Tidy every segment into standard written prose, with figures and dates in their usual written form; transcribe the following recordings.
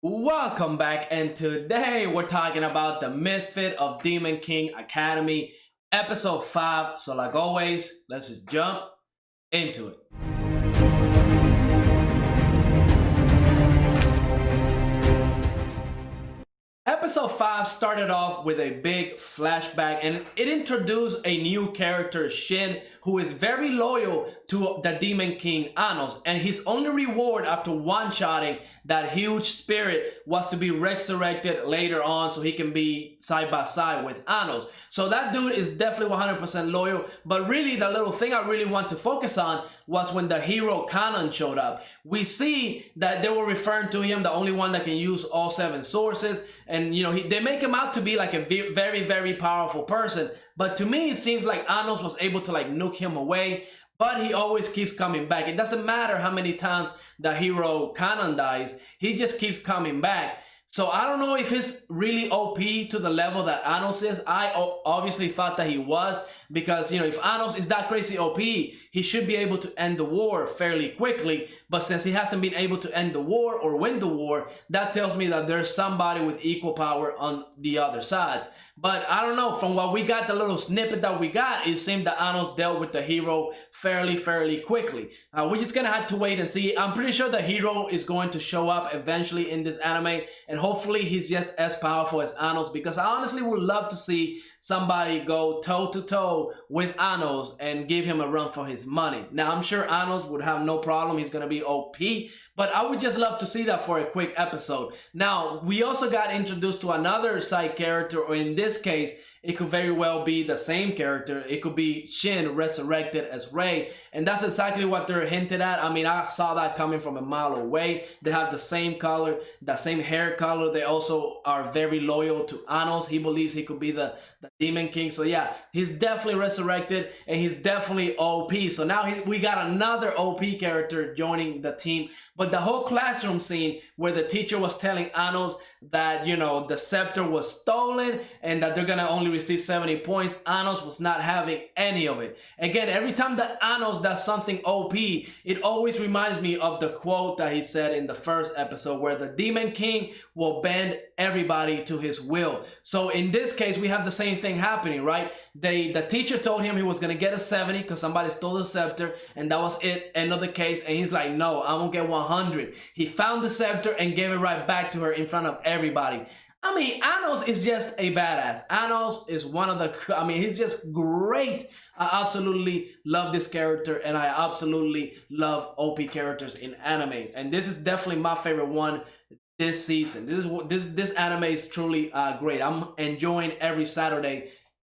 Welcome back, and today we're talking about the Misfit of Demon King Academy, episode 5. So, like always, let's just jump into it. Episode 5 started off with a big flashback and it introduced a new character, Shin, who is very loyal to the Demon King Anos, and his only reward after one-shotting that huge spirit was to be resurrected later on so he can be side by side with Anos. So that dude is definitely 100% loyal, but really the little thing I really want to focus on was when the hero Cant showed up. We see that they were referring to him the only one that can use all 7 sources, and you know they make him out to be like a very powerful person, but to me it seems like Anos was able to like nuke him away, but he always keeps coming back. It doesn't matter how many times the hero Cant dies, he just keeps coming back. So I don't know if he's really OP to the level that Anos is. I obviously thought that he was, because you know, if Anos is that crazy OP, he should be able to end the war fairly quickly. But since he hasn't been able to end the war or win the war, that tells me that there's somebody with equal power on the other sides. But I don't know, from what we got, the little snippet that we got, it seemed that Anos dealt with the hero fairly quickly. We're just gonna have to wait and see. I'm pretty sure the hero is going to show up eventually in this anime, and hopefully he's just as powerful as Anos, because I honestly would love to see somebody go toe-to-toe with Anos and give him a run for his money. Now, I'm sure Anos would have no problem. He's going to be OP, but I would just love to see that for a quick episode. Now, we also got introduced to another side character, or in this case, it could very well be the same character. It could be Shin resurrected as Rei, and that's exactly what they're hinted at. I mean, I saw that coming from a mile away. They have the same color, the same hair color. They also are very loyal to Anos. He believes he could be the Demon King. So yeah, he's definitely resurrected, and he's definitely OP. So now we got another OP character joining the team. But the whole classroom scene where the teacher was telling Anos that, you know, the scepter was stolen and that they're gonna only receive 70 points, Anos was not having any of it. Again, every time that Anos does something OP, it always reminds me of the quote that he said in the first episode, where the Demon King will bend everybody to his will. So in this case, we have the same thing happening, right? The teacher told him he was gonna get a 70 because somebody stole the scepter, and that was it, end of the case. And he's like, no, I'm gonna get 100. He found the scepter and gave it right back to her in front of everybody. I mean, Anos is just a badass. Anos is one of the, I mean, he's just great. I absolutely love this character, and I absolutely love OP characters in anime. And this is definitely my favorite one this season. This anime is truly great. I'm enjoying every Saturday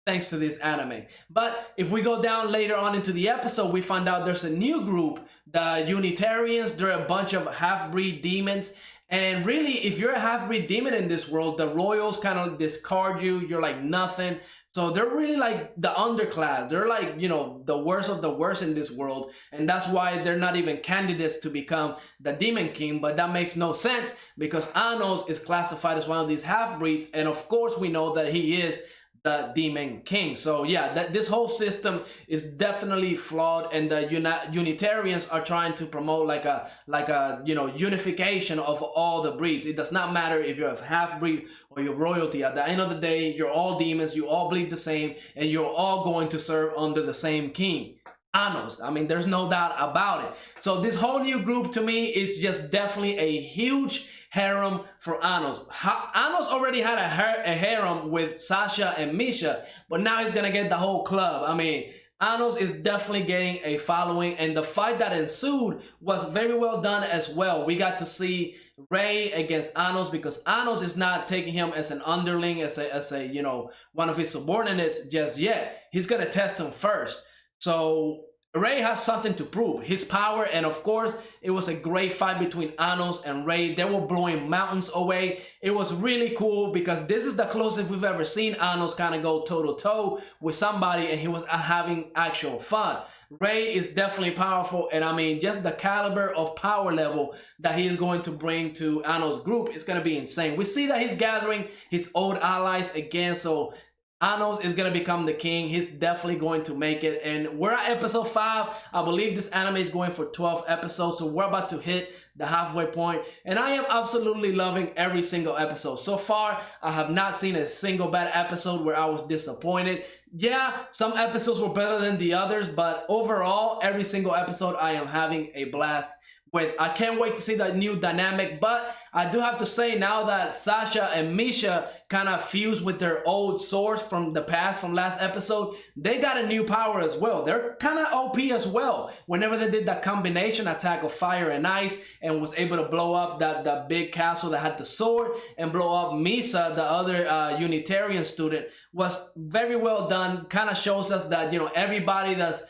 thanks to this anime. But if we go down later on into the episode, we find out there's a new group, the Unitarians. They're a bunch of half-breed demons. And really, if you're a half-breed demon in this world, the royals kind of discard you. You're like nothing. So they're really like the underclass. They're like, you know, the worst of the worst in this world. And that's why they're not even candidates to become the Demon King. But that makes no sense, because Anos is classified as one of these half-breeds. And of course, we know that he is the Demon King. So yeah, this whole system is definitely flawed, and the Unitarians are trying to promote like a you know, unification of all the breeds. It does not matter if you're a half breed or you're royalty. At the end of the day, you're all demons, you all bleed the same, and you're all going to serve under the same king, Anos. I mean, there's no doubt about it. So this whole new group, to me, is just definitely a huge harem for Anos. Anos already had a harem with Sasha and Misha, but now he's gonna get the whole club. I mean, Anos is definitely getting a following, and the fight that ensued was very well done as well. We got to see Rei against Anos, because Anos is not taking him as an underling, as a you know, one of his subordinates just yet. He's gonna test him first. So Rei has something to prove, his power, and of course, it was a great fight between Anos and Rei. They were blowing mountains away. It was really cool, because this is the closest we've ever seen Anos kind of go toe-to-toe with somebody, and he was having actual fun. Rei is definitely powerful, and I mean, just the caliber of power level that he is going to bring to Anos' group is going to be insane. We see that he's gathering his old allies again, so Anos is gonna become the king. He's definitely going to make it. And we're at episode 5. I believe this anime is going for 12 episodes. So we're about to hit the halfway point. And I am absolutely loving every single episode. So far, I have not seen a single bad episode where I was disappointed. Yeah, some episodes were better than the others, but overall, every single episode I am having a blast with. I can't wait to see that new dynamic, but I do have to say now that Sasha and Misha kind of fused with their old source from the past, from last episode, they got a new power as well. They're kind of OP as well. Whenever they did that combination attack of fire and ice and was able to blow up that big castle that had the sword and blow up Misa, the other Unitarian student, was very well done. Kind of shows us that, you know, everybody that's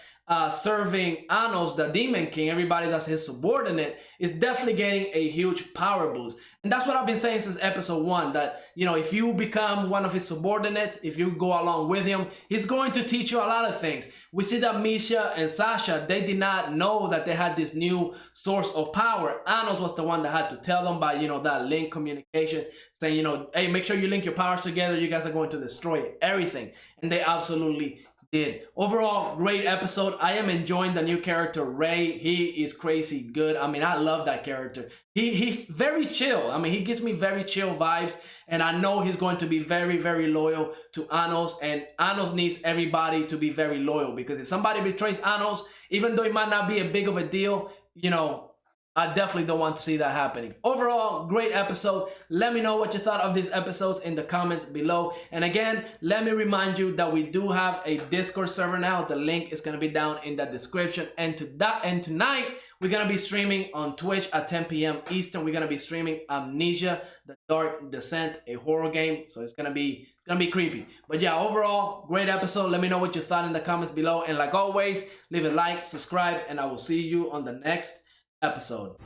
serving Anos, the Demon King, everybody that's his subordinate, is definitely getting a huge power boost. And that's what I've been saying since episode 1, that, you know, if you become one of his subordinates, if you go along with him, he's going to teach you a lot of things. We see that Misha and Sasha, they did not know that they had this new source of power. Anos was the one that had to tell them by, you know, that link communication, saying, you know, hey, make sure you link your powers together. You guys are going to destroy everything. And they absolutely did. Overall, great episode. I am enjoying the new character, Ray. He is crazy good. I mean, I love that character. He's very chill. I mean, he gives me very chill vibes. And I know he's going to be very, very loyal to Anos. And Anos needs everybody to be very loyal. Because if somebody betrays Anos, even though it might not be a big of a deal, you know, I definitely don't want to see that happening. Overall, great episode. Let me know what you thought of these episodes in the comments below. And again, let me remind you that we do have a Discord server now. The link is going to be down in the description. And tonight, we're going to be streaming on Twitch at 10 p.m. Eastern. We're going to be streaming Amnesia, The Dark Descent, a horror game. So it's going to be creepy. But yeah, overall, great episode. Let me know what you thought in the comments below. And like always, leave a like, subscribe, and I will see you on the next episode.